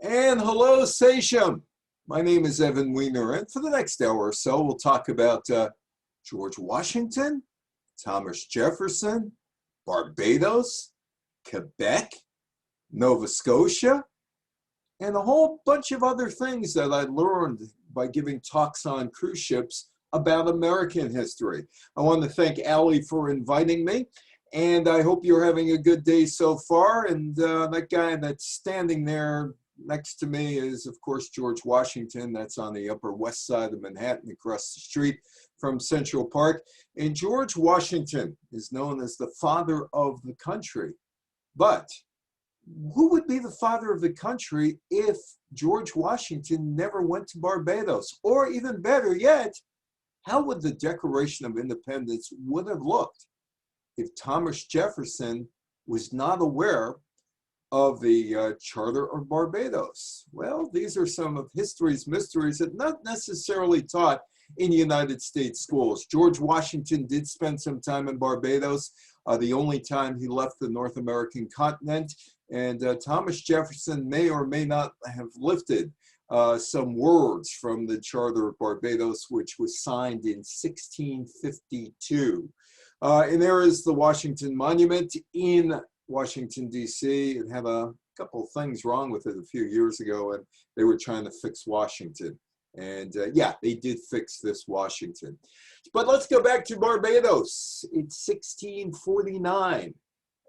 And hello, Satium. My name is Evan Weiner, and for the next hour or so, we'll talk about George Washington, Thomas Jefferson, Barbados, Quebec, Nova Scotia, and a whole bunch of other things that I learned by giving talks on cruise ships about American history. I want to thank Allie for inviting me, and I hope you're having a good day so far. And that guy that's standing there next to me is, of course, George Washington. That's on the Upper West Side of Manhattan, across the street from Central Park. And George Washington is known as the father of the country. But who would be the father of the country if George Washington never went to Barbados? Or even better yet, how would the Declaration of Independence would have looked if Thomas Jefferson was not aware of the Charter of Barbados? Well, these are some of history's mysteries that not necessarily taught in United States schools. George Washington did spend some time in Barbados, the only time he left the North American continent, and Thomas Jefferson may or may not have lifted some words from the Charter of Barbados, which was signed in 1652. And there is the Washington Monument in Washington, D.C. It had a couple of things wrong with it a few years ago, and they were trying to fix Washington. And yeah, they did fix this Washington. But let's go back to Barbados. It's 1649.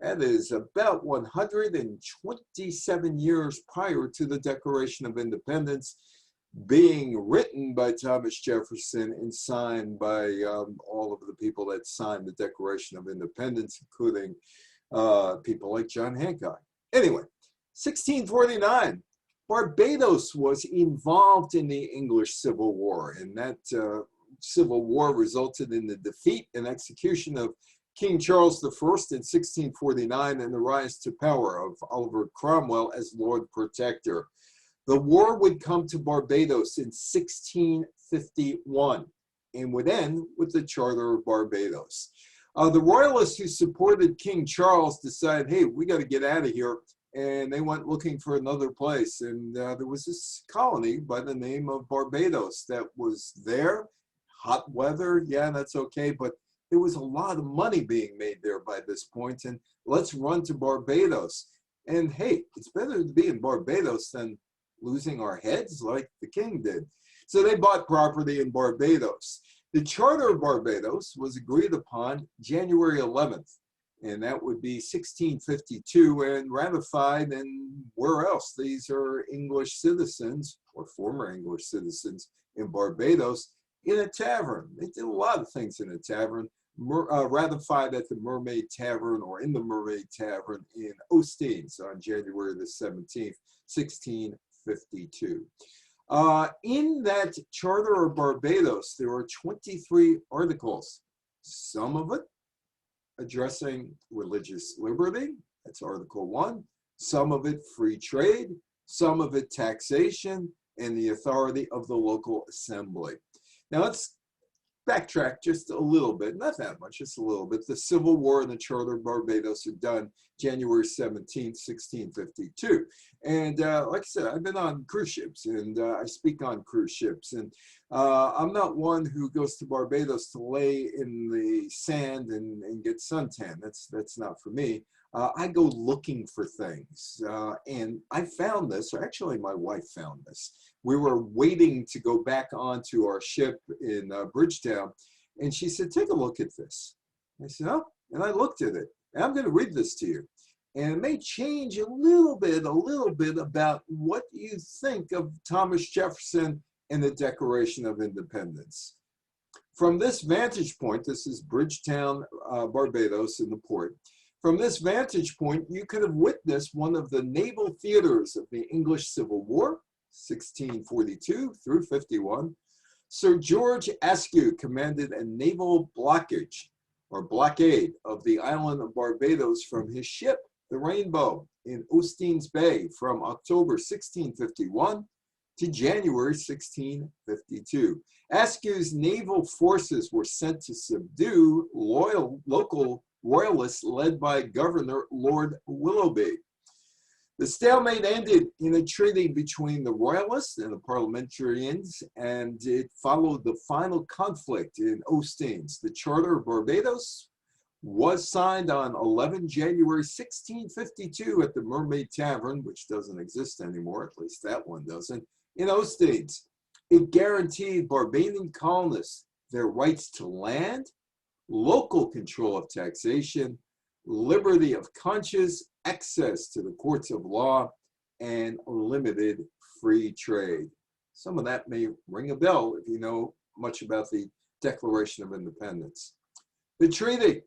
That is about 127 years prior to the Declaration of Independence being written by Thomas Jefferson and signed by all of the people that signed the Declaration of Independence, including people like John Hancock. Anyway, 1649, Barbados was involved in the English Civil War, and that Civil War resulted in the defeat and execution of King Charles I in 1649 and the rise to power of Oliver Cromwell as Lord Protector. The war would come to Barbados in 1651 and would end with the Charter of Barbados. The royalists who supported King Charles decided, hey, we got to get out of here. And they went looking for another place. And there was this colony by the name of Barbados that was there. Hot weather, yeah, that's okay. But there was a lot of money being made there by this point. And let's run to Barbados. And hey, it's better to be in Barbados than losing our heads like the king did. So they bought property in Barbados. The Charter of Barbados was agreed upon January 11th. And that would be 1652 and ratified, and where else? These are English citizens, or former English citizens, in Barbados, in a tavern. They did a lot of things in a tavern, ratified at the Mermaid Tavern, or in the Mermaid Tavern in Ostends on January the 17th, 1652. In that Charter of Barbados, there are 23 articles, some of it addressing religious liberty, that's Article 1, some of it free trade, some of it taxation, and the authority of the local assembly. Now let's backtrack just a little bit, not that much, just a little bit. The Civil War and the Charter of Barbados are done January 17, 1652. And like I said, I've been on cruise ships, and I speak on cruise ships. And I'm not one who goes to Barbados to lay in the sand and get suntan. That's not for me. I go looking for things. And I found this, or actually my wife found this. We were waiting to go back onto our ship in Bridgetown, and she said, take a look at this. I said, oh, and I looked at it. And I'm going to read this to you. And it may change a little bit about what you think of Thomas Jefferson and the Declaration of Independence. From this vantage point, this is Bridgetown, Barbados in the port. From this vantage point, you could have witnessed one of the naval theaters of the English Civil War, 1642 through 51. Sir George Askew commanded a naval blockade of the island of Barbados from his ship, the Rainbow, in Ostends Bay from October 1651 to January 1652. Askew's naval forces were sent to subdue local royalists led by Governor Lord Willoughby. The stalemate ended in a treaty between the Royalists and the Parliamentarians, and it followed the final conflict in Ostends. The Charter of Barbados was signed on 11 January 1652 at the Mermaid Tavern, which doesn't exist anymore, at least that one doesn't, in Ostends. It guaranteed Barbadian colonists their rights to land, local control of taxation, liberty of conscience, access to the courts of law, and limited free trade. Some of that may ring a bell if you know much about the Declaration of Independence. The treaty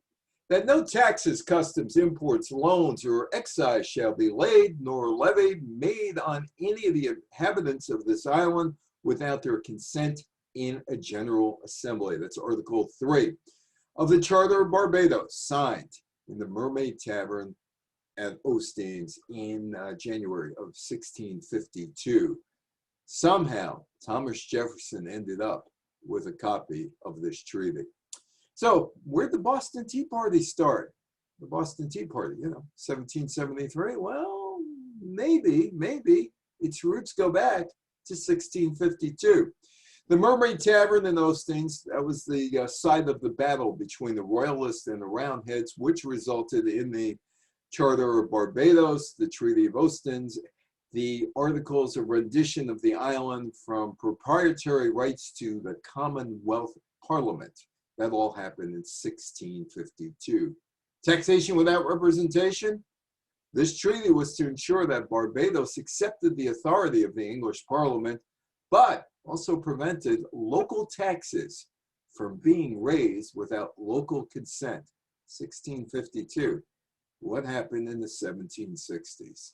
that no taxes, customs, imports, loans, or excise shall be laid nor levied made on any of the inhabitants of this island without their consent in a General Assembly. That's Article 3 of the Charter of Barbados, signed in the Mermaid Tavern at Ostends in January of 1652. Somehow, Thomas Jefferson ended up with a copy of this treaty. So, where'd the Boston Tea Party start? The Boston Tea Party, 1773? Well, maybe its roots go back to 1652. The Mermaid Tavern in Ostends, that was the site of the battle between the Royalists and the Roundheads, which resulted in the Charter of Barbados, the Treaty of Ostends, the Articles of Rendition of the island from proprietary rights to the Commonwealth Parliament. That all happened in 1652. Taxation without representation. This treaty was to ensure that Barbados accepted the authority of the English Parliament, but also prevented local taxes from being raised without local consent. 1652. What happened in the 1760s?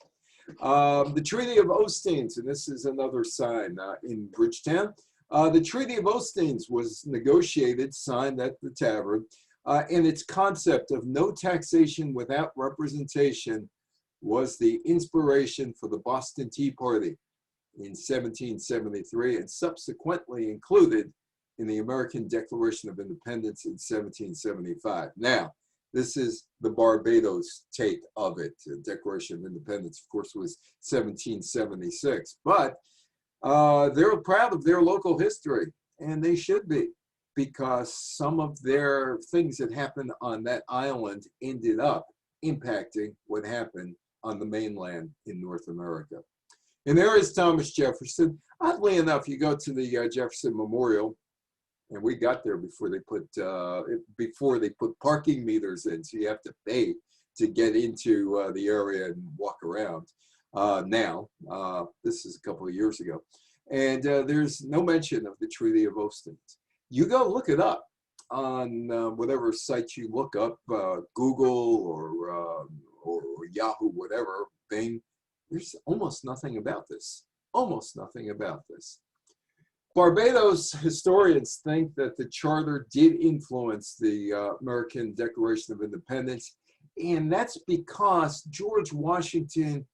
The Treaty of Ostends, and this is another sign in Bridgetown. The Treaty of Ostends was negotiated, signed at the Tavern, and its concept of no taxation without representation was the inspiration for the Boston Tea Party in 1773 and subsequently included in the American Declaration of Independence in 1775. Now, this is the Barbados take of it. The Declaration of Independence, of course, was 1776, but they're proud of their local history, and they should be, because some of their things that happened on that island ended up impacting what happened on the mainland in North America. And there is Thomas Jefferson. Oddly enough, you go to the Jefferson Memorial, and we got there before they put parking meters in, so you have to pay to get into the area and walk around. Now, this is a couple of years ago, and there's no mention of the Treaty of Ostends. You go look it up on whatever site you look up, Google or Yahoo, whatever thing. There's almost nothing about this. Almost nothing about this. Barbados historians think that the charter did influence the American Declaration of Independence, and that's because George Washington,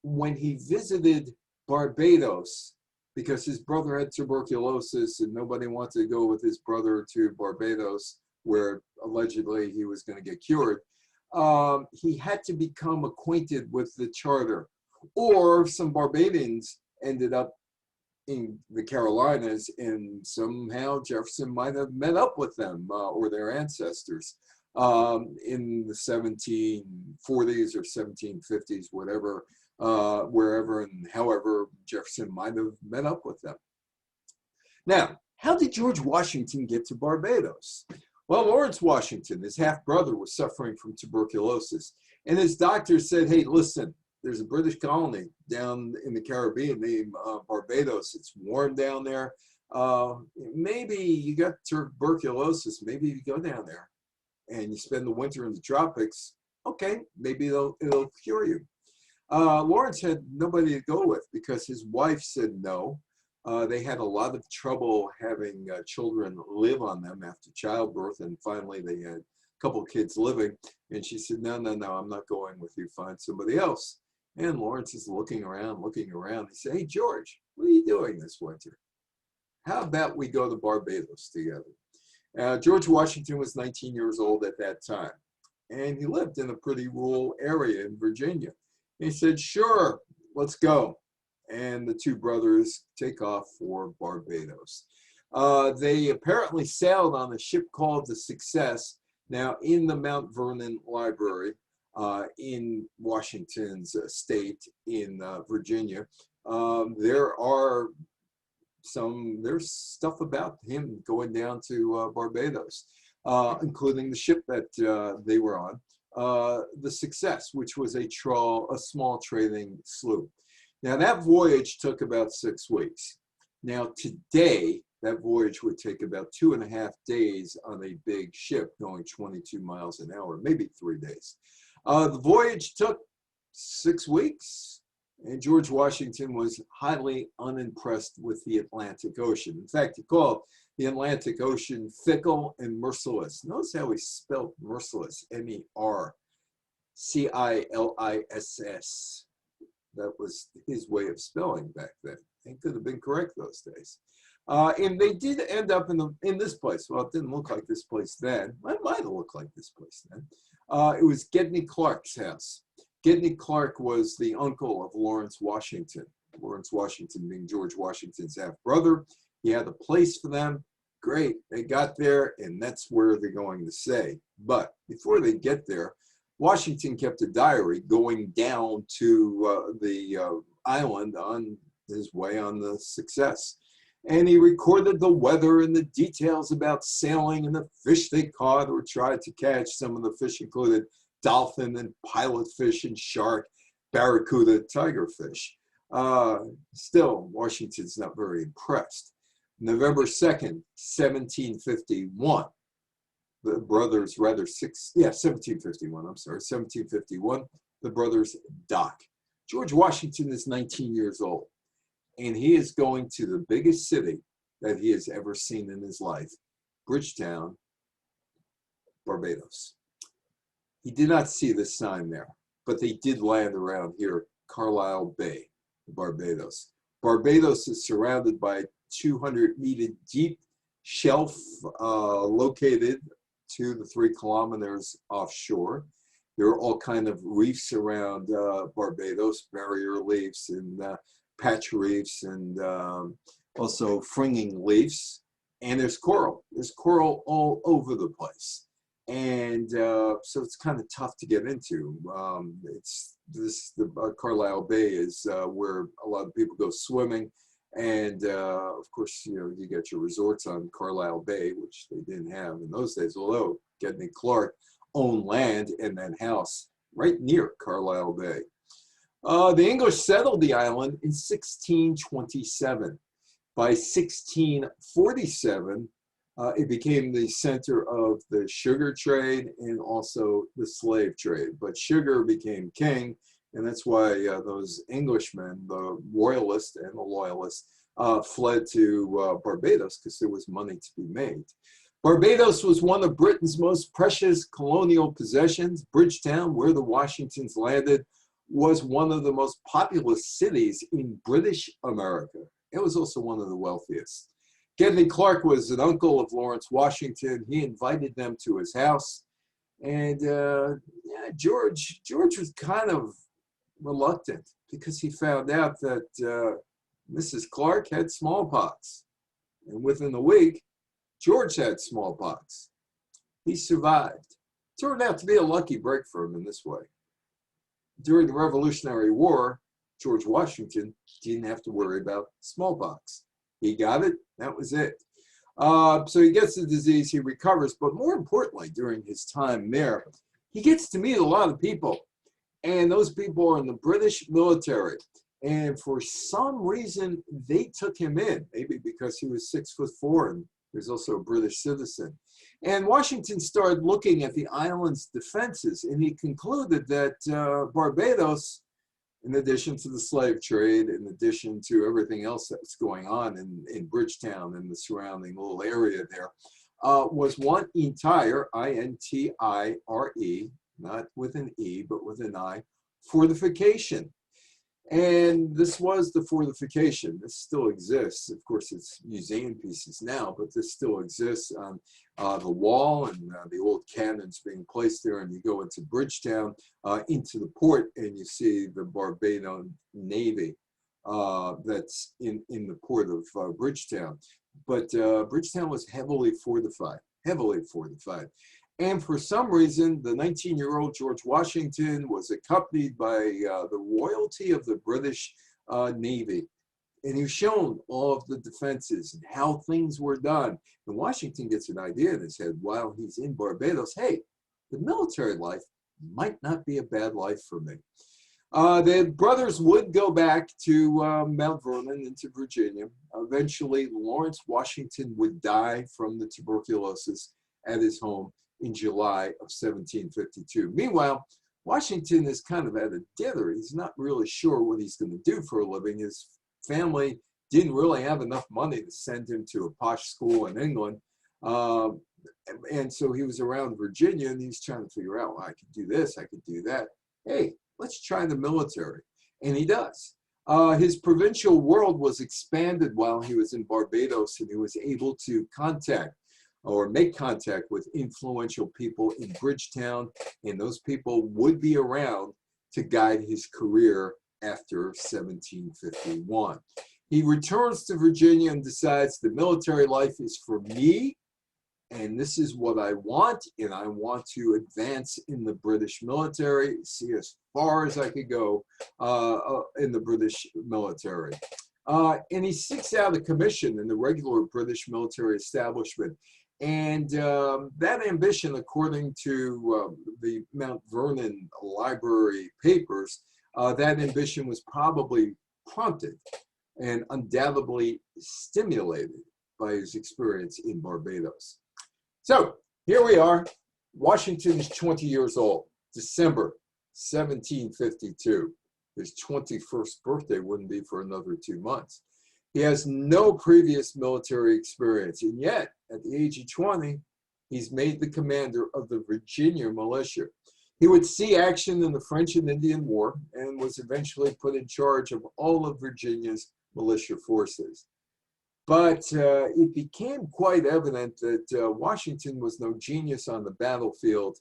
when he visited Barbados, because his brother had tuberculosis and nobody wanted to go with his brother to Barbados, where allegedly he was going to get cured, he had to become acquainted with the charter. Or some Barbadians ended up in the Carolinas, and somehow Jefferson might have met up with them or their ancestors in the 1740s or 1750s, whatever, wherever and however Jefferson might have met up with them. Now, how did George Washington get to Barbados? Well, Lawrence Washington, his half-brother, was suffering from tuberculosis, and his doctor said, hey, listen, there's a British colony down in the Caribbean named Barbados. It's warm down there. Maybe you got tuberculosis. Maybe you go down there and you spend the winter in the tropics. Okay, maybe it'll cure you. Lawrence had nobody to go with because his wife said no. They had a lot of trouble having children live on them after childbirth, and finally they had a couple of kids living. And she said, no, I'm not going with you. Find somebody else. And Lawrence is looking around. He said, hey, George, what are you doing this winter? How about we go to Barbados together? George Washington was 19 years old at that time, and he lived in a pretty rural area in Virginia. He said, sure, let's go. And the two brothers take off for Barbados. They apparently sailed on a ship called the Success. Now, in the Mount Vernon Library in Washington's state in Virginia, there's stuff about him going down to Barbados, including the ship that they were on, the Success, which was a small trading sloop. Now, that voyage took about 6 weeks. Now, today, that voyage would take about 2.5 days on a big ship going 22 miles an hour, maybe 3 days. The voyage took 6 weeks, and George Washington was highly unimpressed with the Atlantic Ocean. In fact, he called the Atlantic Ocean fickle and merciless. Notice how he spelled merciless, M-E-R-C-I-L-I-S-S. That was his way of spelling back then. It could have been correct those days. And they did end up in this place. Well, it didn't look like this place then. It might have looked like this place then. It was Gedney Clark's house. Gedney Clark was the uncle of Lawrence Washington. Lawrence Washington being George Washington's half-brother. He had a place for them. Great, they got there, and that's where they're going to stay. But before they get there, Washington kept a diary going down to the island on his way on the Success. And he recorded the weather and the details about sailing and the fish they caught or tried to catch. Some of the fish included dolphin and pilotfish and shark, barracuda, tigerfish. Still, Washington's not very impressed. November 2nd, 1751. The brothers, 1751, 1751, the brothers dock. George Washington is 19 years old, and he is going to the biggest city that he has ever seen in his life, Bridgetown, Barbados. He did not see this sign there, but they did land around here, Carlisle Bay, Barbados. Barbados is surrounded by 200-meter deep shelf located 2 to 3 kilometers offshore. There are all kinds of reefs around Barbados, barrier reefs and patch reefs and also fringing reefs. And there's coral. There's coral all over the place. And so it's kind of tough to get into. The Carlisle Bay is where a lot of people go swimming. And of course, you get your resorts on Carlisle Bay, which they didn't have in those days, although Gedney Clark owned land in that house right near Carlisle Bay. The English settled the island in 1627. By 1647, it became the center of the sugar trade and also the slave trade. But sugar became king, and that's why those Englishmen, the royalists and the loyalists, fled to Barbados because there was money to be made. Barbados was one of Britain's most precious colonial possessions. Bridgetown, where the Washingtons landed, was one of the most populous cities in British America. It was also one of the wealthiest. Gedney Clark was an uncle of Lawrence Washington. He invited them to his house. And George was kind of reluctant because he found out that Mrs. Clark had smallpox. And within a week, George had smallpox. He survived. Turned out to be a lucky break for him in this way. During the Revolutionary War, George Washington didn't have to worry about smallpox. He got it, that was it. So he gets the disease, he recovers, but more importantly, during his time there, he gets to meet a lot of people. And those people are in the British military. And for some reason, they took him in, maybe because he was 6'4" and he was also a British citizen. And Washington started looking at the island's defenses, and he concluded that Barbados, in addition to the slave trade, in addition to everything else that's going on in Bridgetown and the surrounding little area there, was one entire, I-N-T-I-R-E, not with an E, but with an I, fortification. And this was the fortification. This still exists. Of course, it's museum pieces now, but this still exists on the wall, and the old cannons being placed there. And you go into Bridgetown, into the port, and you see the Barbados Navy that's in the port of Bridgetown. But Bridgetown was heavily fortified, heavily fortified. And for some reason, the 19-year-old George Washington was accompanied by the royalty of the British Navy. And he was shown all of the defenses and how things were done. And Washington gets an idea in his head while he's in Barbados. Hey, the military life might not be a bad life for me. The brothers would go back to Mount Vernon into Virginia. Eventually, Lawrence Washington would die from the tuberculosis at his home in July of 1752. Meanwhile, Washington is kind of at a dither. He's not really sure what he's going to do for a living. His family didn't really have enough money to send him to a posh school in England. And so he was around Virginia, and he's trying to figure out, well, I could do this, I could do that. Hey, let's try the military. And he does. His provincial world was expanded while he was in Barbados, and he was able to make contact with influential people in Bridgetown, and those people would be around to guide his career after 1751. He returns to Virginia and decides the military life is for me, and this is what I want, and I want to advance in the British military, see as far as I could go in the British military. And he seeks out a commission in the regular British military establishment. And that ambition, according to the Mount Vernon Library papers, that ambition was probably prompted and undoubtedly stimulated by his experience in Barbados. So here we are. Washington is 20 years old, December 1752. His 21st birthday wouldn't be for another 2 months. He has no previous military experience, and yet, at the age of 20, he's made the commander of the Virginia militia. He would see action in the French and Indian War and was eventually put in charge of all of Virginia's militia forces. But it became quite evident that Washington was no genius on the battlefield,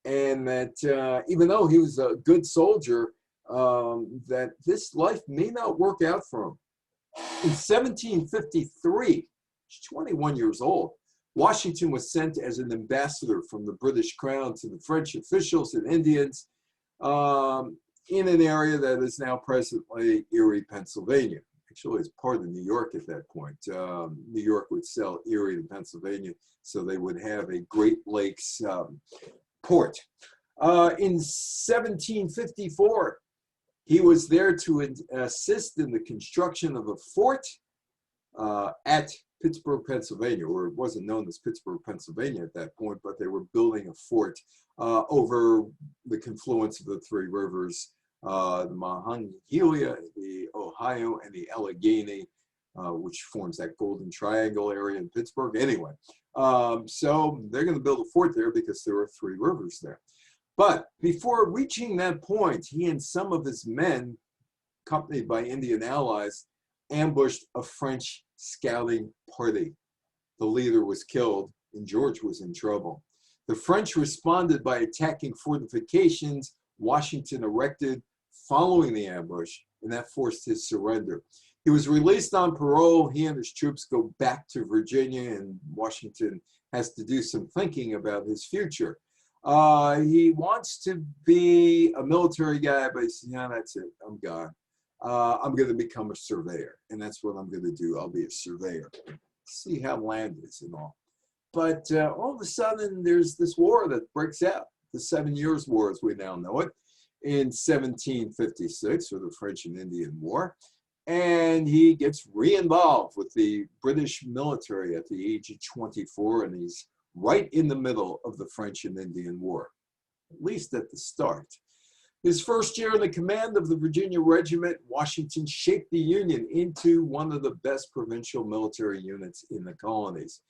and that even though he was a good soldier, that this life may not work out for him. In 1753, he's 21 years old, Washington was sent as an ambassador from the British Crown to the French officials and Indians in an area that is now presently Erie, Pennsylvania. Actually, it's part of New York at that point. New York would sell Erie to Pennsylvania, so they would have a Great Lakes port. In 1754, he was there to assist in the construction of a fort at Pittsburgh, Pennsylvania, or it wasn't known as Pittsburgh, Pennsylvania at that point, but they were building a fort over the confluence of the three rivers, the Monongahela, the Ohio, and the Allegheny, which forms that Golden Triangle area in Pittsburgh. Anyway, so they're going to build a fort there because there are three rivers there. But before reaching that point, he and some of his men, accompanied by Indian allies, ambushed a French scouting party. The leader was killed, and George was in trouble. The French responded by attacking fortifications Washington erected following the ambush, and that forced his surrender. He was released on parole. He and his troops go back to Virginia, and Washington has to do some thinking about his future. He wants to be a military guy, but he says, yeah, that's it, I'm gone. I'm going to become a surveyor, and that's what I'm going to do. I'll be a surveyor. See how land is and all. But all of a sudden, there's this war that breaks out, the 7 Years' War, as we now know it, in 1756, or the French and Indian War. And he gets re-involved with the British military at the age of 24, and he's right in the middle of the French and Indian War, at least at the start. His first year in the command of the Virginia Regiment, Washington shaped the Union into one of the best provincial military units in the colonies.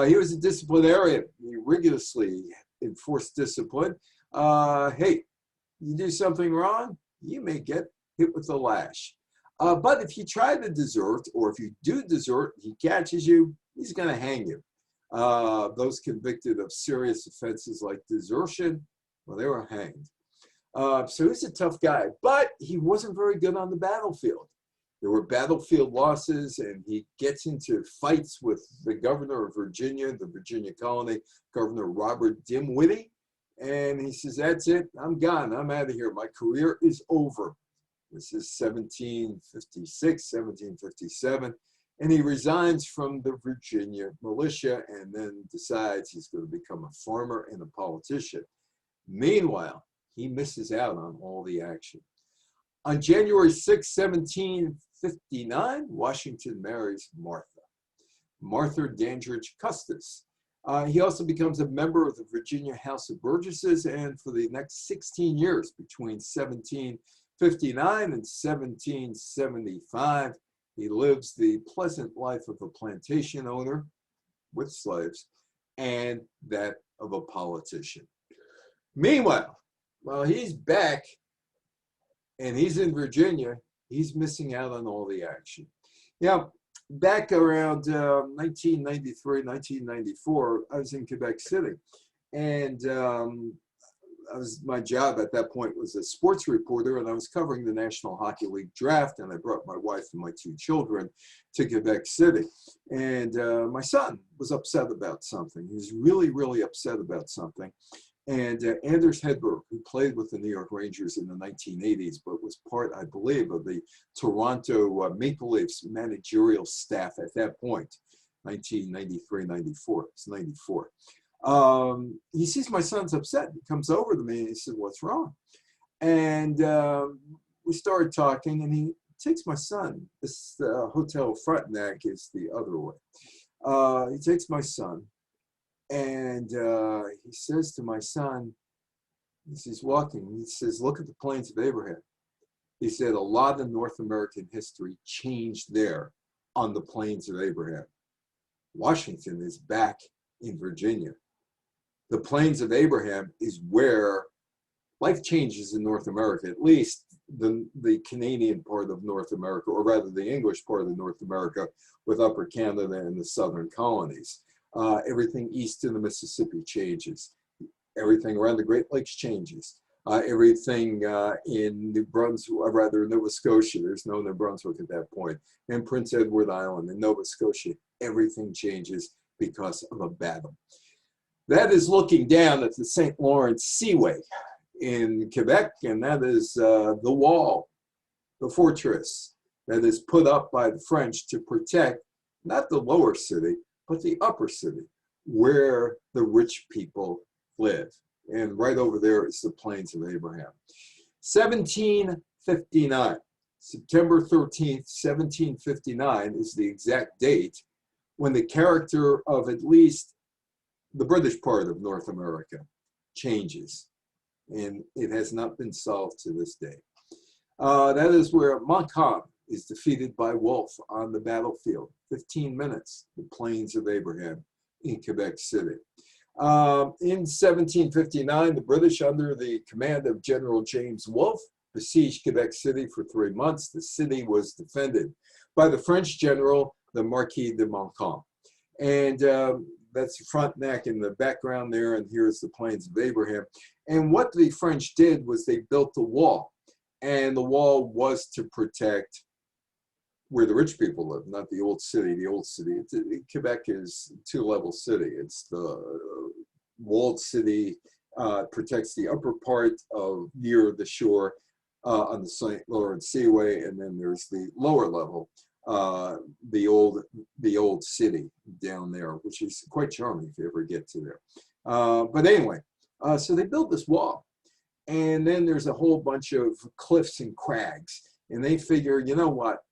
He was a disciplinarian. He rigorously enforced discipline. Hey, you do something wrong, you may get hit with the lash. But if you try to desert, or if you do desert, he catches you, he's going to hang you. Those convicted of serious offenses like desertion, well, they were hanged. So he's a tough guy, but he wasn't very good on the battlefield. There were battlefield losses, and he gets into fights with the governor of Virginia, the Virginia colony, Governor Robert Dinwiddie. And he says, that's it, I'm gone, I'm out of here, my career is over. This is 1756, 1757. And he resigns from the Virginia militia and then decides he's going to become a farmer and a politician. Meanwhile, he misses out on all the action. On January 6, 1759, Washington marries Martha Dandridge Custis. He also becomes a member of the Virginia House of Burgesses, and for the next 16 years, between 1759 and 1775, he lives the pleasant life of a plantation owner with slaves and that of a politician. Meanwhile, while he's back and he's in Virginia, he's missing out on all the action. Now, back around 1993, 1994, I was in Quebec City, and my job at that point was a sports reporter, and I was covering the National Hockey League draft, and I brought my wife and my 2 children to Quebec City. And my son was upset about something. He was really, really upset about something. And Anders Hedberg, who played with the New York Rangers in the 1980s, but was part, I believe, of the Toronto Maple Leafs managerial staff at that point, 1993, 94. It's 94. He sees my son's upset. He comes over to me and he said, what's wrong? And we started talking, and he takes my son. This Hotel Frontenac is the other way. He takes my son, and he says to my son, as he's walking, he says, look at the Plains of Abraham. He said, a lot of North American history changed there on the Plains of Abraham. Washington is back in Virginia. The Plains of Abraham is where life changes in North America, at least the Canadian part of North America, or rather the English part of North America, with Upper Canada and the southern colonies. Everything east of the Mississippi changes. Everything around the Great Lakes changes. Everything in New Brunswick, or rather Nova Scotia, there's no New Brunswick at that point, and Prince Edward Island and Nova Scotia, everything changes because of a battle. That is looking down at the St. Lawrence Seaway in Quebec, and that is the wall, the fortress that is put up by the French to protect not the lower city, but the upper city, where the rich people live. And right over there is the Plains of Abraham. 1759, September 13th, 1759 is the exact date when the character of at least the British part of North America changes. And it has not been solved to this day. That is where Montcalm is defeated by Wolfe on the battlefield. 15 minutes, the Plains of Abraham in Quebec City. In 1759, the British, under the command of General James Wolfe, besieged Quebec City for 3 months. The city was defended by the French general, the Marquis de Montcalm. And that's Frontenac in the background there, and here's the Plains of Abraham. And what the French did was they built a wall, and the wall was to protect where the rich people live, not the old city. The old city, Quebec is a 2-level city. It's the walled city, protects the upper part of near the shore on the St. Lawrence Seaway, and then there's the lower level, the old city down there, which is quite charming if you ever get to there. But anyway, so they built this wall, and then there's a whole bunch of cliffs and crags, and they figure, you know what?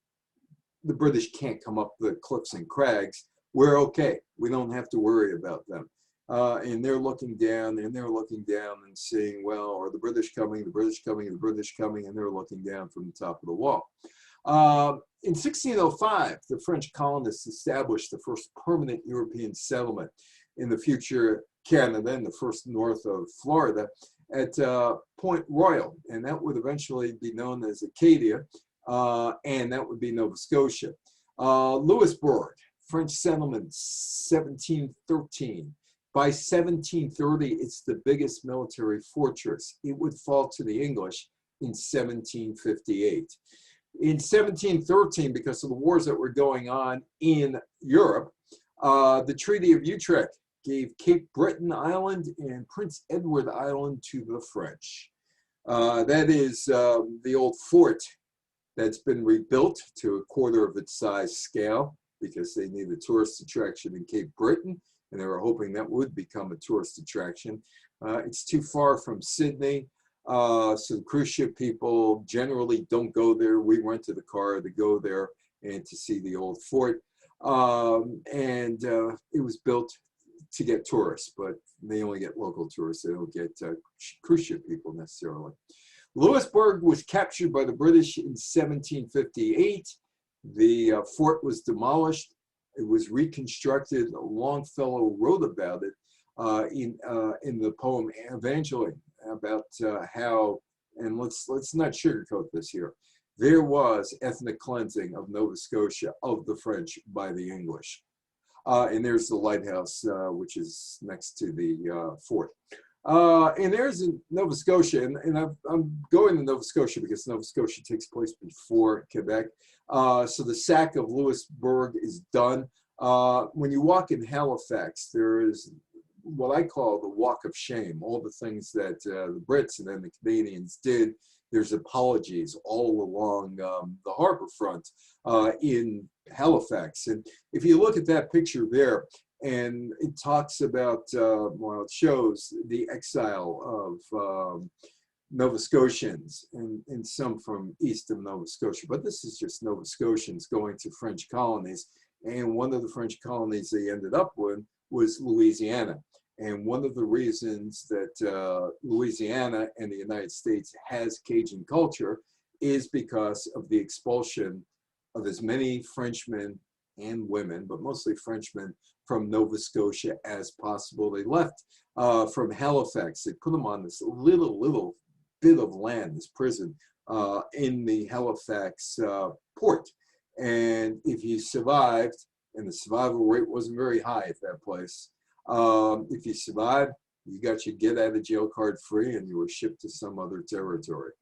The British can't come up the cliffs and crags. We're okay. We don't have to worry about them. And they're looking down, and they're looking down and seeing, well, are the British coming, the British coming, the British coming, and they're looking down from the top of the wall. In 1605, the French colonists established the first permanent European settlement in the future Canada and the first north of Florida. at Point Royal, and that would eventually be known as Acadia, and that would be Nova Scotia. Louisbourg, French settlement, 1713. By 1730, it's the biggest military fortress. It would fall to the English in 1758. In 1713, because of the wars that were going on in Europe, the Treaty of Utrecht gave Cape Breton Island and Prince Edward Island to the French. That is the old fort that's been rebuilt to a quarter of its size scale because they need a tourist attraction in Cape Breton, and they were hoping that would become a tourist attraction. It's too far from Sydney, so the cruise ship people generally don't go there. We rented a car to go there and to see the old fort. It was built to get tourists, but they only get local tourists. They don't get cruise ship people necessarily. Louisbourg was captured by the British in 1758. The fort was demolished. It was reconstructed. Longfellow wrote about it in the poem Evangeline, about how, and let's not sugarcoat this here, there was ethnic cleansing of Nova Scotia of the French by the English. And there's the lighthouse, which is next to the fort. And there's in Nova Scotia, and I'm going to Nova Scotia because Nova Scotia takes place before Quebec. So the sack of Louisbourg is done. When you walk in Halifax, there is what I call the walk of shame, all the things that the Brits and then the Canadians did. There's apologies all along the harbor front in Halifax. And if you look at that picture there, and it talks about, well, it shows the exile of Nova Scotians and some from east of Nova Scotia. But this is just Nova Scotians going to French colonies. And one of the French colonies they ended up with was Louisiana. And one of the reasons that Louisiana and the United States has Cajun culture is because of the expulsion of as many Frenchmen and women, but mostly Frenchmen, from Nova Scotia as possible. They left from Halifax. They put them on this little bit of land, this prison, in the Halifax port. And if you survived, and the survival rate wasn't very high at that place, if you survived, you got your get out of jail card free and you were shipped to some other territory.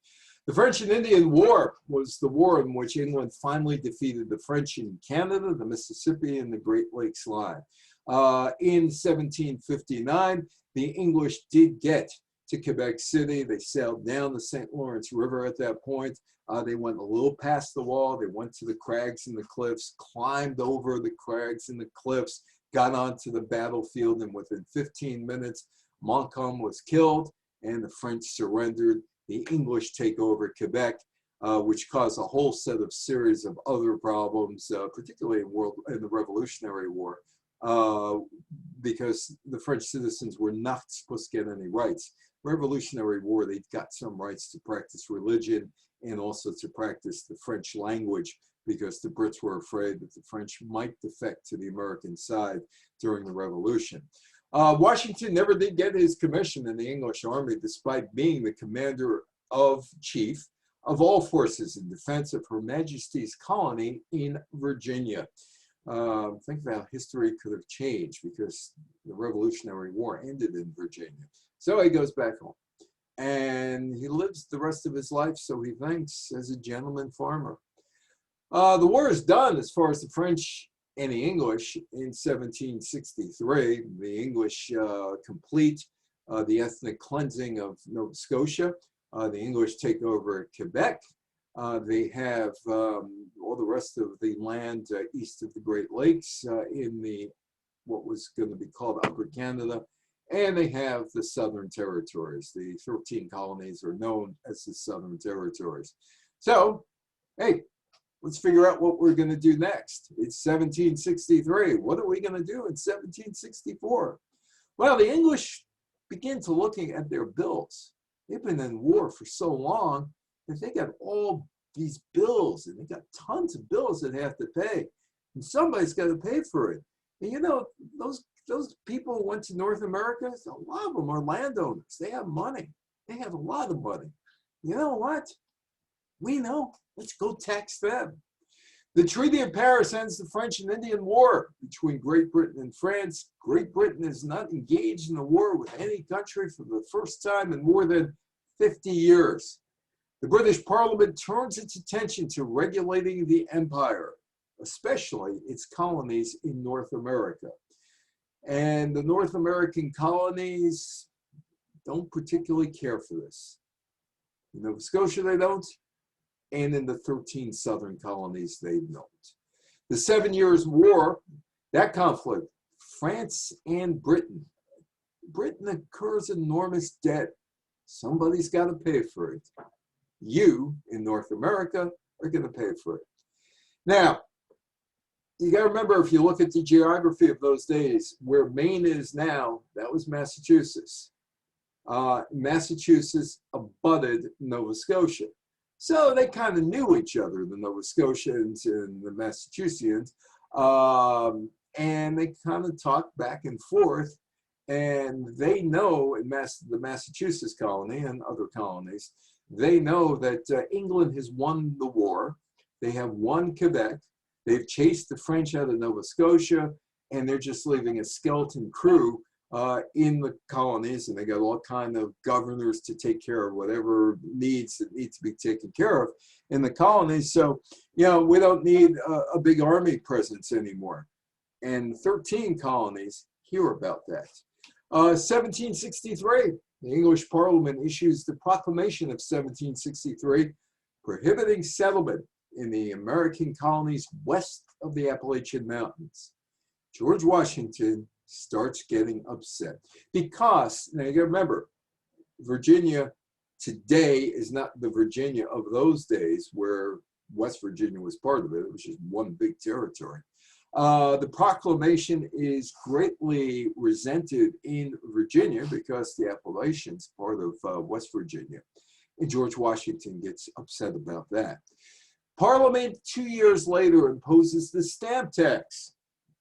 The French and Indian War was the war in which England finally defeated the French in Canada, the Mississippi, and the Great Lakes line. In 1759, the English did get to Quebec City. They sailed down the St. Lawrence River at that point. They went a little past the wall. They went to the crags and the cliffs, climbed over the crags and the cliffs, got onto the battlefield, and within 15 minutes, Montcalm was killed and the French surrendered. The English take over Quebec, which caused a whole set of series of other problems, particularly in the Revolutionary War, because the French citizens were not supposed to get any rights. Revolutionary War, they got some rights to practice religion and also to practice the French language, because the Brits were afraid that the French might defect to the American side during the Revolution. Washington never did get his commission in the English Army, despite being the commander-in-chief of all forces in defense of Her Majesty's colony in Virginia. Think about how history could have changed because the Revolutionary War ended in Virginia. So he goes back home. And he lives the rest of his life, so he thinks, as a gentleman farmer. The war is done as far as the French and the English in 1763. The English complete the ethnic cleansing of Nova Scotia. The English take over Quebec. They have all the rest of the land east of the Great Lakes in the what was going to be called Upper Canada. And they have the Southern Territories. The 13 colonies are known as the Southern Territories. So, hey, let's figure out what we're going to do next. It's 1763. What are we going to do in 1764? Well, the English begin to looking at their bills. They've been in war for so long that they got all these bills, and they got tons of bills that they have to pay. And somebody's got to pay for it. And you know, those people who went to North America, a lot of them are landowners. They have money. They have a lot of money. You know what? We know. Let's go tax them. The Treaty of Paris ends the French and Indian War between Great Britain and France. Great Britain is not engaged in a war with any country for the first time in more than 50 years. The British Parliament turns its attention to regulating the empire, especially its colonies in North America. And the North American colonies don't particularly care for this. In Nova Scotia, they don't. And in the 13 southern colonies, they don't. The 7 Years' War, that conflict, France and Britain. Britain incurs enormous debt. Somebody's got to pay for it. You, in North America, are going to pay for it. Now, you got to remember, if you look at the geography of those days, where Maine is now, that was Massachusetts. Massachusetts abutted Nova Scotia. So they kind of knew each other, the Nova Scotians and the Massachusettsians, and they kind of talked back and forth. And they know in the Massachusetts colony and other colonies, they know that England has won the war. They have won Quebec. They've chased the French out of Nova Scotia, and they're just leaving a skeleton crew in the colonies, and they got all kind of governors to take care of whatever needs that need to be taken care of in the colonies. So, you know, we don't need a big army presence anymore. And 13 colonies hear about that. 1763, the English Parliament issues the Proclamation of 1763, prohibiting settlement in the American colonies west of the Appalachian Mountains. George Washington starts getting upset because, now you gotta remember, Virginia today is not the Virginia of those days where West Virginia was part of it. It was just one big territory. The proclamation is greatly resented in Virginia because the Appalachians part of West Virginia. And George Washington gets upset about that. Parliament 2 years later imposes the Stamp Tax,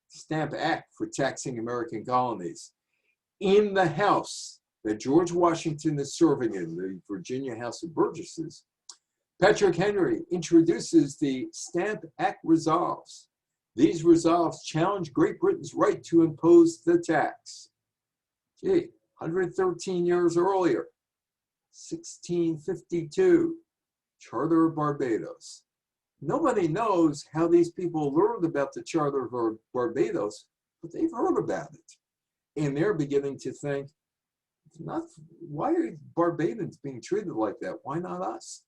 Stamp Act for taxing American colonies. In the House that George Washington is serving in, the Virginia House of Burgesses, Patrick Henry introduces the Stamp Act resolves. These resolves challenge Great Britain's right to impose the tax. Gee, 113 years earlier, 1652, Charter of Barbados. Nobody knows how these people learned about the Charter of Barbados, but they've heard about it. And they're beginning to think, why are Barbadians being treated like that? Why not us?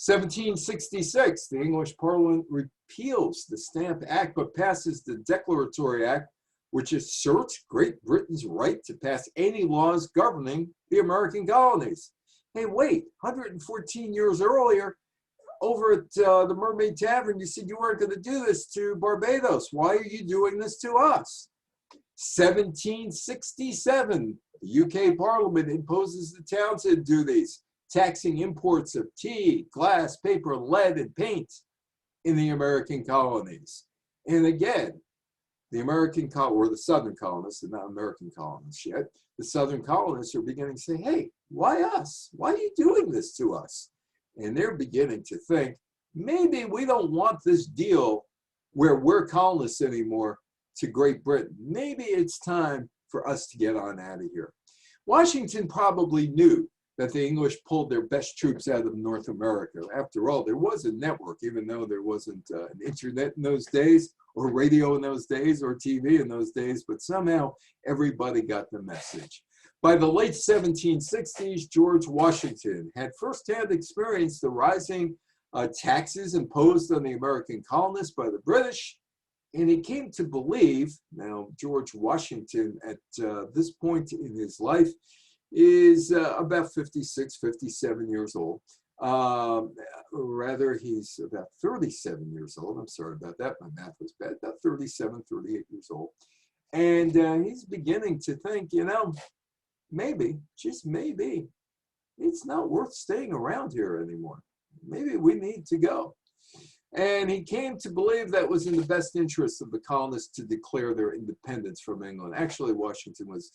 1766, the English Parliament repeals the Stamp Act, but passes the Declaratory Act, which asserts Great Britain's right to pass any laws governing the American colonies. Hey, wait, 114 years earlier, over at the Mermaid Tavern, you said you weren't going to do this to Barbados. Why are you doing this to us? 1767, the UK Parliament imposes the Townshend Duties, taxing imports of tea, glass, paper, lead, and paint in the American colonies. And again, the American or the Southern colonists, and not American colonists yet, the Southern colonists are beginning to say, hey, why us? Why are you doing this to us? And they're beginning to think, maybe we don't want this deal where we're colonists anymore to Great Britain. Maybe it's time for us to get on out of here. Washington probably knew that the English pulled their best troops out of North America. After all, there was a network, even though there wasn't an internet in those days, or radio in those days, or TV in those days, but somehow everybody got the message. By the late 1760s, George Washington had firsthand experienced the rising taxes imposed on the American colonists by the British, and he came to believe, now George Washington at this point in his life is about 56, 57 years old. Rather, he's about 37 years old. I'm sorry about that. My math was bad. About 37, 38 years old. And he's beginning to think, you know, maybe, just maybe, it's not worth staying around here anymore. Maybe we need to go. And he came to believe that was in the best interest of the colonists to declare their independence from England. Actually, Washington was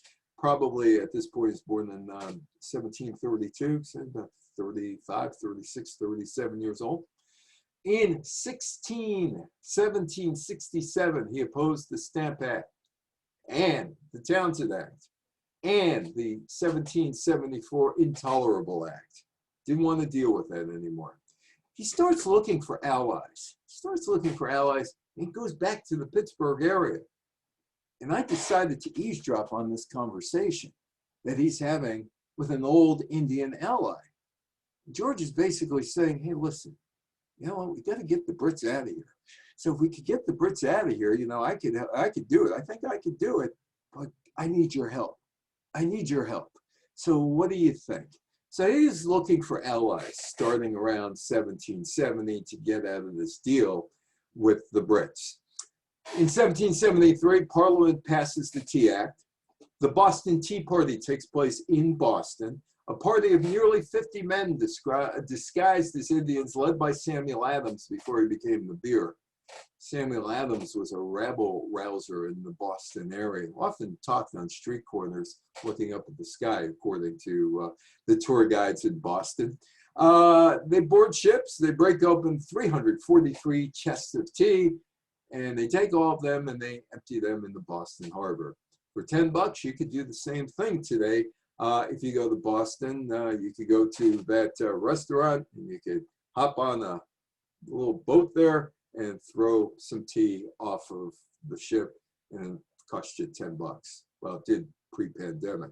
probably at this point, he's born in 1732, so about 35, 36, 37 years old. In 1767, he opposed the Stamp Act and the Townshend Act and the 1774 Intolerable Act. Didn't want to deal with that anymore. He starts looking for allies. And goes back to the Pittsburgh area. And I decided to eavesdrop on this conversation that he's having with an old Indian ally. George is basically saying, hey, listen, you know what, we got to get the Brits out of here. So if we could get the Brits out of here, you know, I could do it. I think I could do it, but I need your help. So what do you think? So he's looking for allies starting around 1770 to get out of this deal with the Brits. In 1773, Parliament passes the Tea Act. The Boston Tea Party takes place in Boston. A party of nearly 50 men disguised as Indians, led by Samuel Adams before he became the beer. Samuel Adams was a rabble rouser in the Boston area, often talked on street corners looking up at the sky, according to the tour guides in Boston. They board ships, they break open 343 chests of tea, and they take all of them and they empty them in the Boston Harbor. For $10, you could do the same thing today. If you go to Boston, you could go to that restaurant and you could hop on a little boat there and throw some tea off of the ship, and it cost you $10. Well, it did pre-pandemic.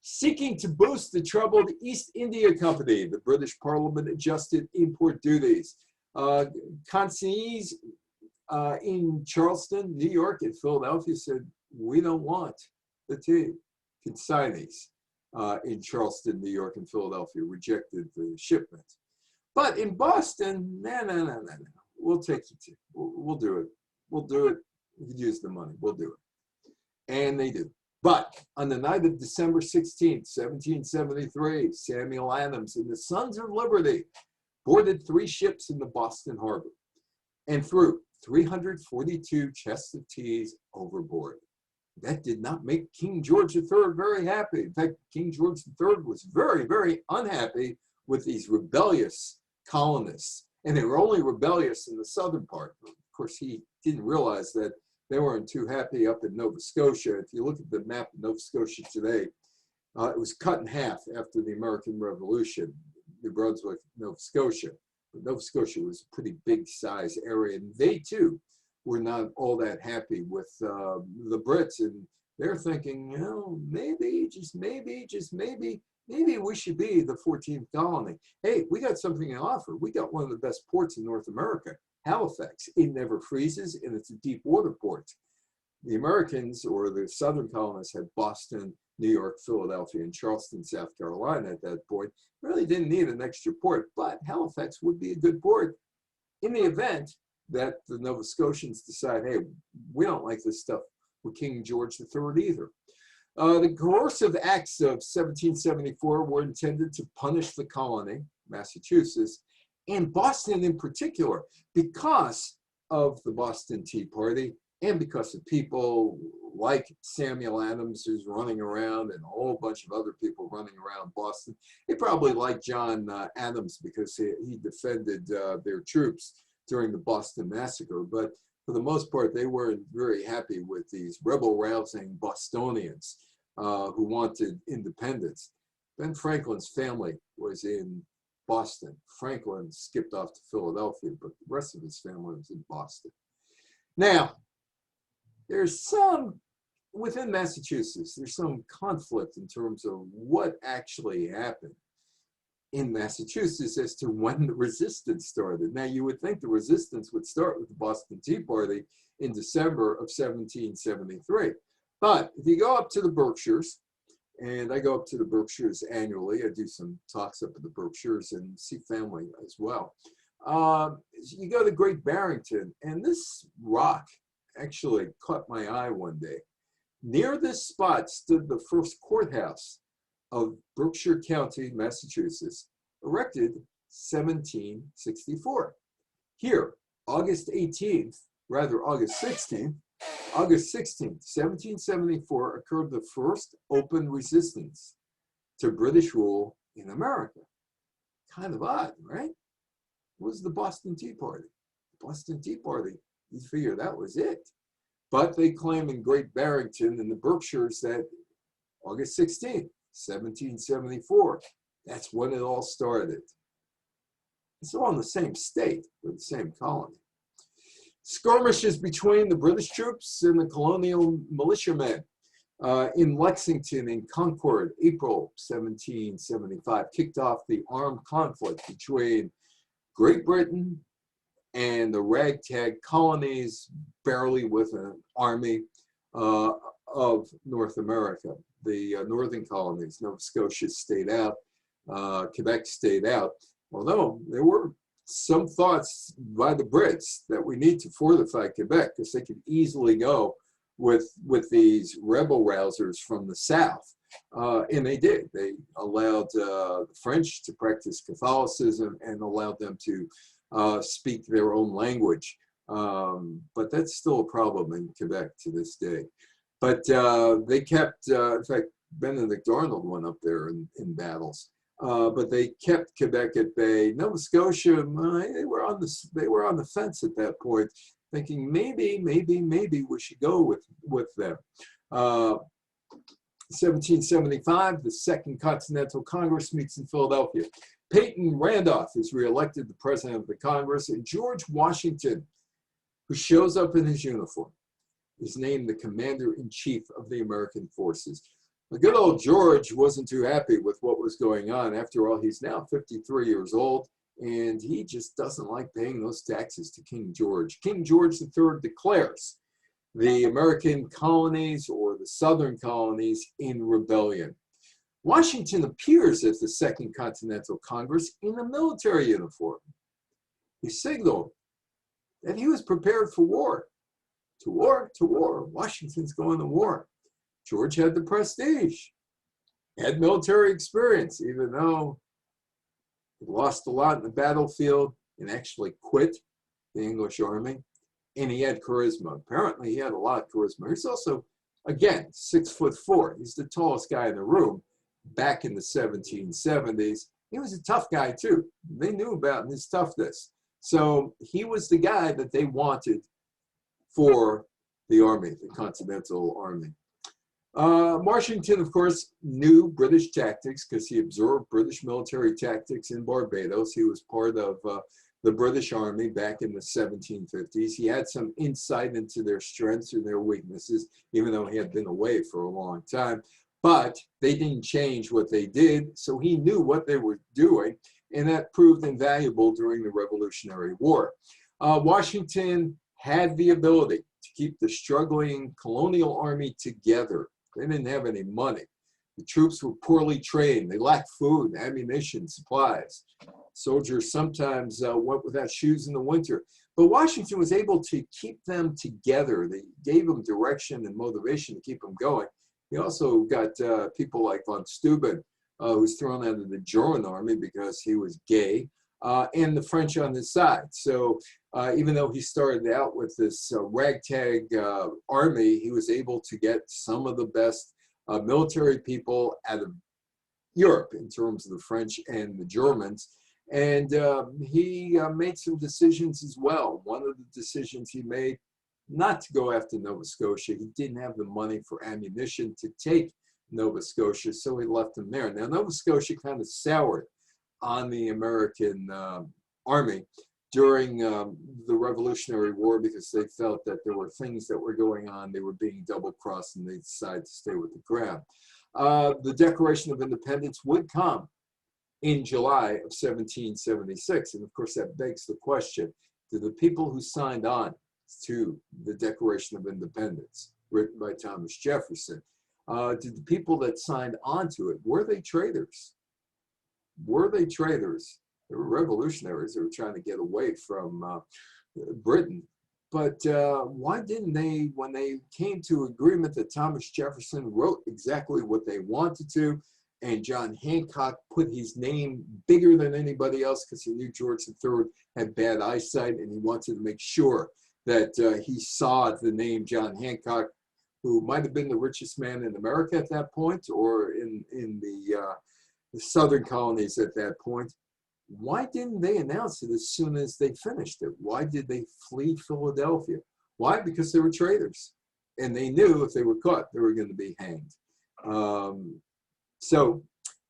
Seeking to boost the troubled East India Company, the British Parliament adjusted import duties. Consignees in Charleston, New York, and Philadelphia said, we don't want the tea. Consignees in Charleston, New York, and Philadelphia rejected the shipment. But in Boston, no. We'll take the tea. We'll do it. We could use the money. We'll do it. And they do. But on the night of December 16th, 1773, Samuel Adams and the Sons of Liberty boarded 3 ships in the Boston Harbor and threw 342 chests of teas overboard. That did not make King George III very happy. In fact, King George III was very, very unhappy with these rebellious colonists. And they were only rebellious in the southern part. Of course, he didn't realize that they weren't too happy up in Nova Scotia. If you look at the map of Nova Scotia today, it was cut in half after the American Revolution, New Brunswick, Nova Scotia. But Nova Scotia was a pretty big size area, and they too were not all that happy with the Brits. And they're thinking, you know, maybe, just maybe, maybe we should be the 14th colony. Hey, we got something to offer. We got one of the best ports in North America, Halifax. It never freezes, and it's a deep water port. The Americans, or the southern colonists, had Boston, New York, Philadelphia, and Charleston, South Carolina at that point. Really didn't need an extra port, but Halifax would be a good port in the event that the Nova Scotians decide, hey, we don't like this stuff with King George III either. The coercive acts of 1774 were intended to punish the colony, Massachusetts, and Boston in particular, because of the Boston Tea Party and because of people like Samuel Adams, who's running around, and a whole bunch of other people running around Boston. They probably liked John Adams because he defended their troops during the Boston Massacre, but for the most part, they weren't very happy with these rebel-rousing Bostonians who wanted independence. Ben Franklin's family was in Boston. Franklin skipped off to Philadelphia, but the rest of his family was in Boston. Now, there's some, within Massachusetts, there's some conflict in terms of what actually happened in Massachusetts as to when the resistance started. Now, you would think the resistance would start with the Boston Tea Party in December of 1773. But if you go up to the Berkshires, and I go up to the Berkshires annually, I do some talks up at the Berkshires and see family as well. You go to Great Barrington, and this rock actually caught my eye one day. Near this spot stood the first courthouse of Berkshire County, Massachusetts, erected 1764. Here, August 16th, August 16th, 1774 occurred the first open resistance to British rule in America. Kind of odd, right? It was the Boston Tea Party. The Boston Tea Party, you figure that was it. But they claim in Great Barrington in the Berkshires that August 16th, 1774, that's when it all started. It's all in the same state, or the same colony. Skirmishes between the British troops and the colonial militiamen in Lexington and Concord, April 1775, kicked off the armed conflict between Great Britain and the ragtag colonies, barely with an army of North America. The northern colonies, Nova Scotia stayed out, Quebec stayed out, although there were some thoughts by the Brits that we need to fortify Quebec because they could easily go with these rebel rousers from the south. And they did. They allowed the French to practice Catholicism and allowed them to speak their own language. But that's still a problem in Quebec to this day. But they kept, in fact, Benedict Arnold went up there in battles. But they kept Quebec at bay. Nova Scotia, they were on the fence at that point, thinking maybe we should go with them. 1775, the Second Continental Congress meets in Philadelphia. Peyton Randolph is reelected the president of the Congress, and George Washington, who shows up in his uniform, is named the commander-in-chief of the American forces. The good old George wasn't too happy with what was going on. After all, he's now 53 years old, and he just doesn't like paying those taxes to King George. King George III declares the American colonies, or the southern colonies, in rebellion. Washington appears at the Second Continental Congress in a military uniform. He signaled that he was prepared for war. To war, to war. Washington's going to war. George had the prestige, had military experience, even though he lost a lot in the battlefield and actually quit the English army. And he had charisma. Apparently, he had a lot of charisma. He's also, again, 6'4". He's the tallest guy in the room. Back in the 1770s, he was a tough guy too. They knew about his toughness. So he was the guy that they wanted for the army, the Continental Army. Washington, of course, knew British tactics because he absorbed British military tactics in Barbados. He was part of the British Army back in the 1750s. He had some insight into their strengths and their weaknesses, even though he had been away for a long time. But they didn't change what they did, so he knew what they were doing, and that proved invaluable during the Revolutionary War. Washington had the ability to keep the struggling colonial army together. They didn't have any money. The troops were poorly trained. They lacked food, ammunition, supplies. Soldiers sometimes went without shoes in the winter. But Washington was able to keep them together. They gave them direction and motivation to keep them going. He also got people like von Steuben, who was thrown out of the German army because he was gay, and the French on his side. So even though he started out with this ragtag army, he was able to get some of the best military people out of Europe in terms of the French and the Germans. And he made some decisions as well. One of the decisions he made, not to go after Nova Scotia. He didn't have the money for ammunition to take Nova Scotia, so he left them there. Now, Nova Scotia kind of soured on the American army during the Revolutionary War because they felt that there were things that were going on. They were being double-crossed, and they decided to stay with the Crown. The Declaration of Independence would come in July of 1776, and of course that begs the question, do the people who signed on to the Declaration of Independence, written by Thomas Jefferson, did the people that signed on to it, were they traitors? Were they traitors? They were revolutionaries. They were trying to get away from Britain. But why didn't they, when they came to agreement that Thomas Jefferson wrote exactly what they wanted to, and John Hancock put his name bigger than anybody else because he knew George III had bad eyesight and he wanted to make sure that he saw the name John Hancock, who might have been the richest man in America at that point, or in the southern colonies at that point. Why didn't they announce it as soon as they finished it? Why did they flee Philadelphia? Why? Because they were traitors, and they knew if they were caught, they were going to be hanged. So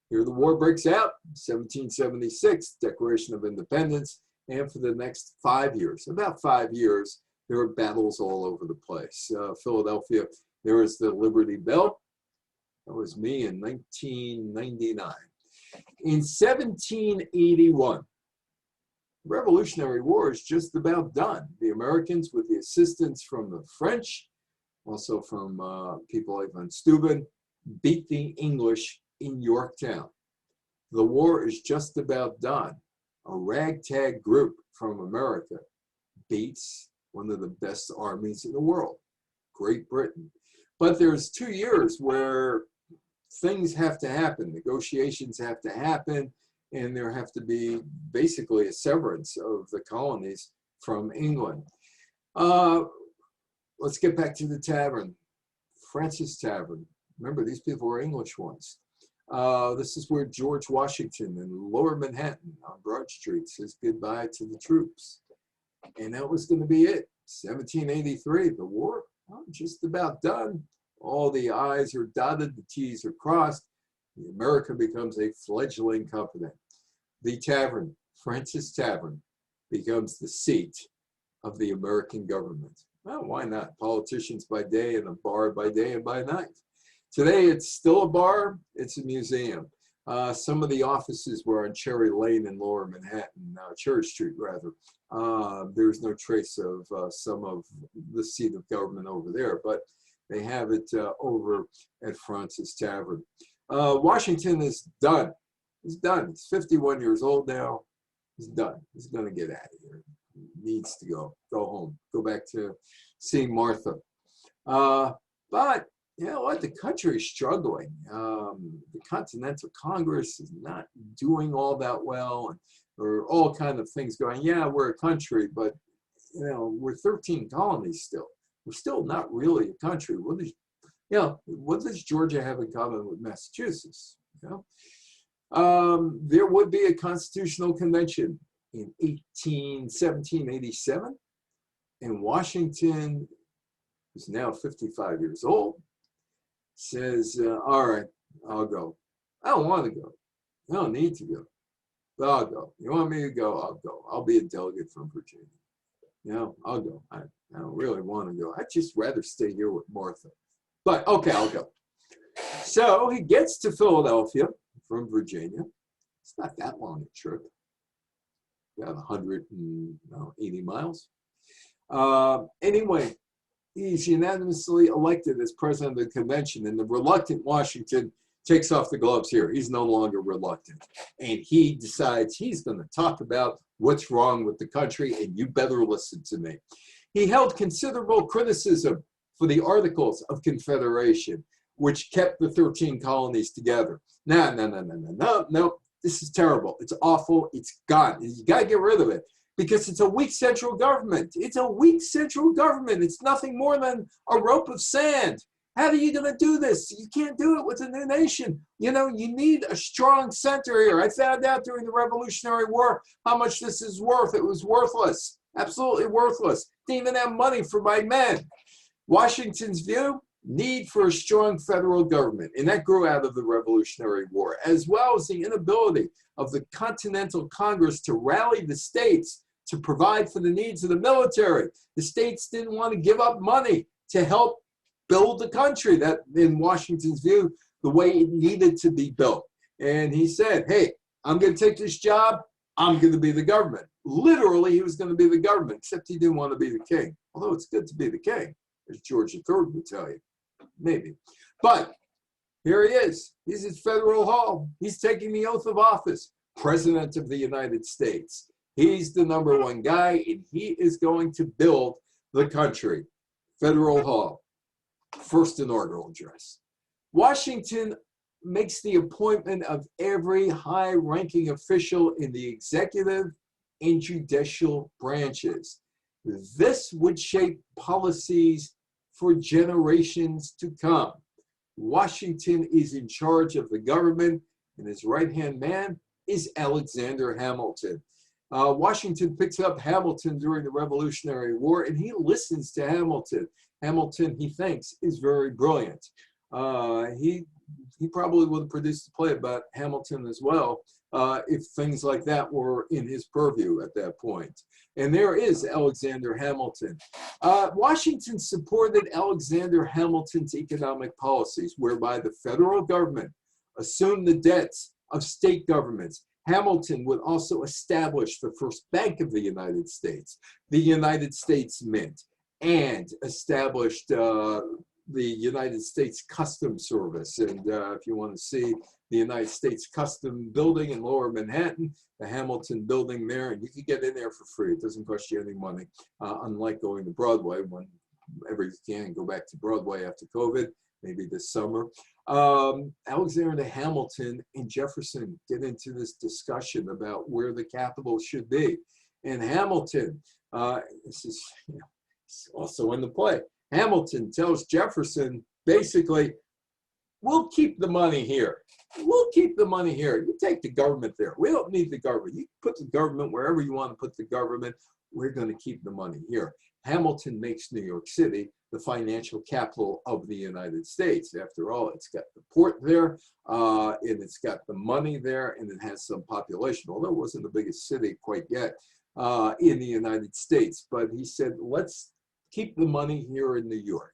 here the war breaks out, 1776, Declaration of Independence, and for the next 5 years, about 5 years, there were battles all over the place. Philadelphia, there was the Liberty Bell. That was me in 1999. In 1781, the Revolutionary War is just about done. The Americans, with the assistance from the French, also from people like von Steuben, beat the English in Yorktown. The war is just about done. A ragtag group from America beats one of the best armies in the world, Great Britain. But there's 2 years where things have to happen, negotiations have to happen, and there have to be basically a severance of the colonies from England. Let's get back to the Tavern, Francis Tavern. Remember, these people were English ones. This is where George Washington in Lower Manhattan on Broad Street says goodbye to the troops. And that was going to be it. 1783, the war, well, just about done. All the I's are dotted, the T's are crossed. America becomes a fledgling company. The Tavern, Francis Tavern, becomes the seat of the American government. Well, why not? Politicians by day and a bar by day and by night. Today, it's still a bar. It's a museum. Some of the offices were on Cherry Lane in Lower Manhattan, Cherry Street, rather. There's no trace of some of the seat of government over there, but they have it over at Francis Tavern. Washington is done. He's done. He's 51 years old now. He's done. He's going to get out of here. He needs to go home, go back to seeing Martha. But you know what? The country is struggling. The Continental Congress is not doing all that well. And there are all kinds of things going. Yeah, we're a country, but you know, we're 13 colonies still. We're still not really a country. What does Georgia have in common with Massachusetts? You know? There would be a constitutional convention in 1787, and Washington, who's now 55 years old, says, all right, I'll go. I don't want to go. I don't need to go, but I'll go. You want me to go? I'll go. I'll be a delegate from Virginia. You know, I'll go. I don't really want to go. I'd just rather stay here with Martha. But okay, I'll go. So he gets to Philadelphia from Virginia. It's not that long a trip. About 180 miles. Anyway, he's unanimously elected as president of the convention, and the reluctant Washington takes off the gloves here. He's no longer reluctant. And he decides he's going to talk about what's wrong with the country, and you better listen to me. He held considerable criticism for the Articles of Confederation, which kept the 13 colonies together. No. This is terrible. It's awful. It's gone. You got to get rid of it because it's a weak central government. It's a weak central government. It's nothing more than a rope of sand. How are you going to do this? You can't do it with a new nation. You know, you need a strong center here. I found out during the Revolutionary War how much this is worth. It was worthless, absolutely worthless. Didn't even have money for my men. Washington's view, need for a strong federal government, and that grew out of the Revolutionary War, as well as the inability of the Continental Congress to rally the states to provide for the needs of the military. The states didn't want to give up money to help build the country, that in Washington's view, the way it needed to be built. And he said, hey, I'm going to take this job. I'm going to be the government. Literally, he was going to be the government, except he didn't want to be the king. Although it's good to be the king, as George III would tell you. Maybe. But here he is. He's at Federal Hall. He's taking the oath of office. President of the United States. He's the #1 guy, and he is going to build the country. Federal Hall. First inaugural address. Washington makes the appointment of every high-ranking official in the executive and judicial branches. This would shape policies for generations to come. Washington is in charge of the government, and his right-hand man is Alexander Hamilton. Washington picks up Hamilton during the Revolutionary War, and he listens to Hamilton. Hamilton, he thinks, is very brilliant. He probably would have produced a play about Hamilton as well if things like that were in his purview at that point. And there is Alexander Hamilton. Washington supported Alexander Hamilton's economic policies, whereby the federal government assumed the debts of state governments. Hamilton would also establish the first bank of the United States Mint, and established the United States Customs Service. And if you want to see the United States Custom Building in Lower Manhattan, the Hamilton Building there, and you can get in there for free. It doesn't cost you any money, unlike going to Broadway. Whenever you can, go back to Broadway after COVID, maybe this summer. Alexander Hamilton and Jefferson get into this discussion about where the capital should be. And Hamilton, this is also in the play, Hamilton tells Jefferson, basically, we'll keep the money here. We'll keep the money here. You take the government there. We don't need the government. You put the government wherever you want to put the government. We're going to keep the money here. Hamilton makes New York City the financial capital of the United States. After all, it's got the port there, and it's got the money there, and it has some population, although it wasn't the biggest city quite yet in the United States. But he said, let's keep the money here in New York.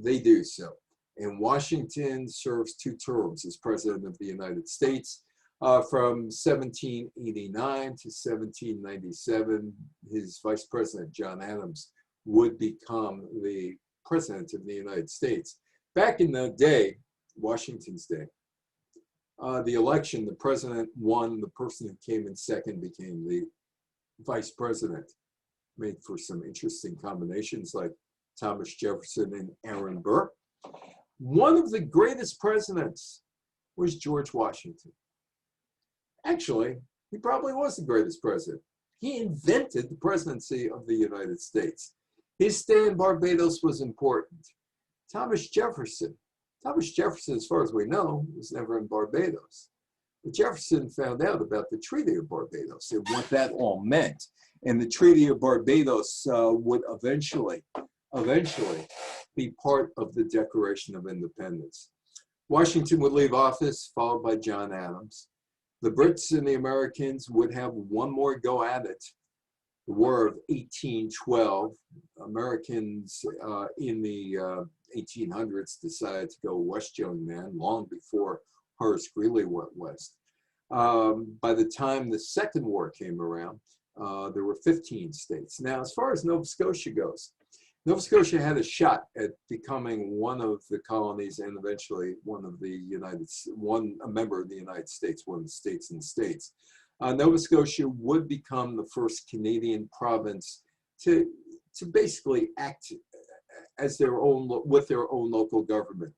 They do so. And Washington serves 2 terms as President of the United States. From 1789 to 1797, his Vice President, John Adams, would become the President of the United States. Back in the day, Washington's day, the election, the President won, the person who came in second became the Vice President. Made for some interesting combinations like Thomas Jefferson and Aaron Burr. One of the greatest presidents was George Washington. Actually, he probably was the greatest president. He invented the presidency of the United States. His stay in Barbados was important. Thomas Jefferson, as far as we know, was never in Barbados. But Jefferson found out about the Treaty of Barbados and what that all meant. And the Treaty of Barbados would eventually be part of the Declaration of Independence. Washington would leave office, followed by John Adams. The Brits and the Americans would have one more go at it. The War of 1812. Americans in the 1800s decided to go west, young man, long before Horace Greeley went west. By the time the Second War came around, there were 15 states. Now, as far as Nova Scotia goes, Nova Scotia had a shot at becoming one of the colonies and eventually a member of the United States, one of the states in the States. Nova Scotia would become the first Canadian province to basically act as with their own local government.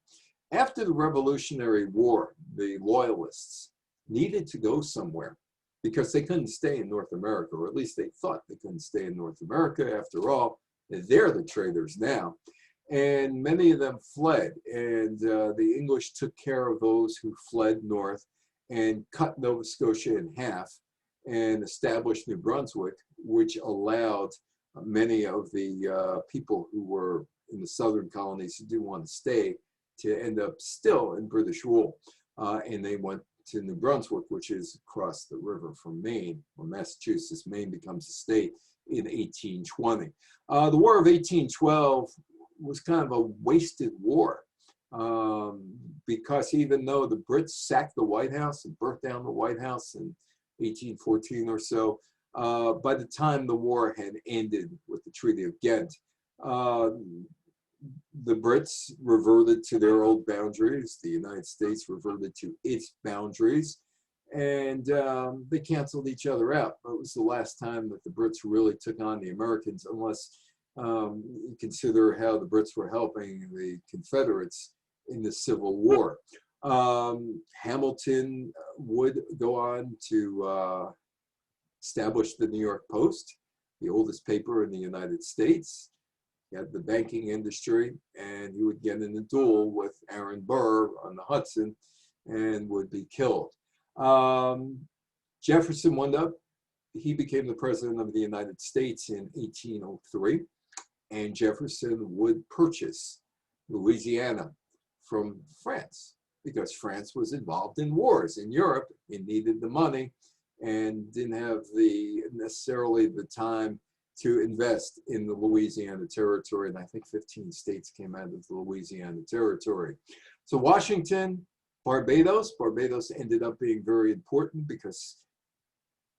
After the Revolutionary War, the Loyalists needed to go somewhere because they couldn't stay in North America, or at least they thought they couldn't stay in North America. After all, they're the traitors now. And many of them fled, and the English took care of those who fled north and cut Nova Scotia in half and established New Brunswick, which allowed many of the people who were in the southern colonies who didn't want to stay to end up still in British rule. And they went to New Brunswick, which is across the river from Maine, or Massachusetts. Maine becomes a state in 1820. The War of 1812 was kind of a wasted war because even though the Brits sacked the White House and burnt down the White House in 1814 or so, by the time the war had ended with the Treaty of Ghent, the Brits reverted to their old boundaries. The United States reverted to its boundaries. And they canceled each other out. It was the last time that the Brits really took on the Americans, unless you consider how the Brits were helping the Confederates in the Civil War. Hamilton would go on to establish the New York Post. the oldest paper in the United States. He had the banking industry, and he would get in a duel with Aaron Burr on the Hudson and would be killed. Jefferson wound up, he became the president of the United States in 1803, and Jefferson would purchase Louisiana from France because France was involved in wars in Europe. It needed the money and didn't have necessarily the time to invest in the Louisiana Territory, and I think 15 states came out of the Louisiana Territory. So Washington, Barbados ended up being very important because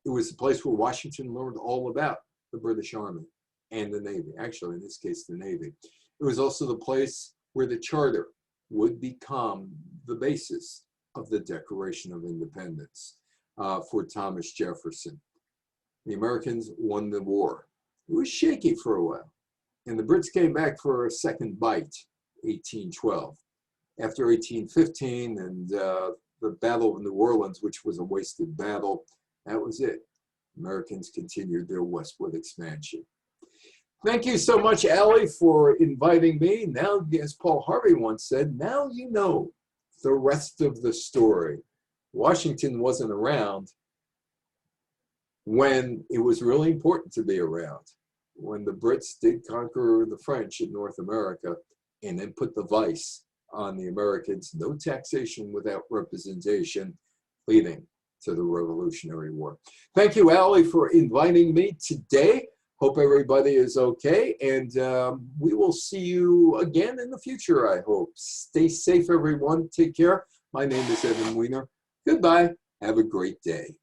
it was the place where Washington learned all about the British Army and the Navy, actually in this case the Navy. It was also the place where the Charter would become the basis of the Declaration of Independence for Thomas Jefferson. The Americans won the war. It was shaky for a while, and the Brits came back for a second bite, 1812. After 1815 and the Battle of New Orleans, which was a wasted battle, that was it. Americans continued their westward expansion. Thank you so much, Allie, for inviting me. Now, as Paul Harvey once said, now you know the rest of the story. Washington wasn't around when it was really important to be around, when the Brits did conquer the French in North America and then put the vice on the Americans, no taxation without representation, leading to the Revolutionary War. Thank you, Allie, for inviting me today. Hope everybody is okay, and we will see you again in the future, I hope. Stay safe, everyone. Take care. My name is Evan Weiner. Goodbye. Have a great day.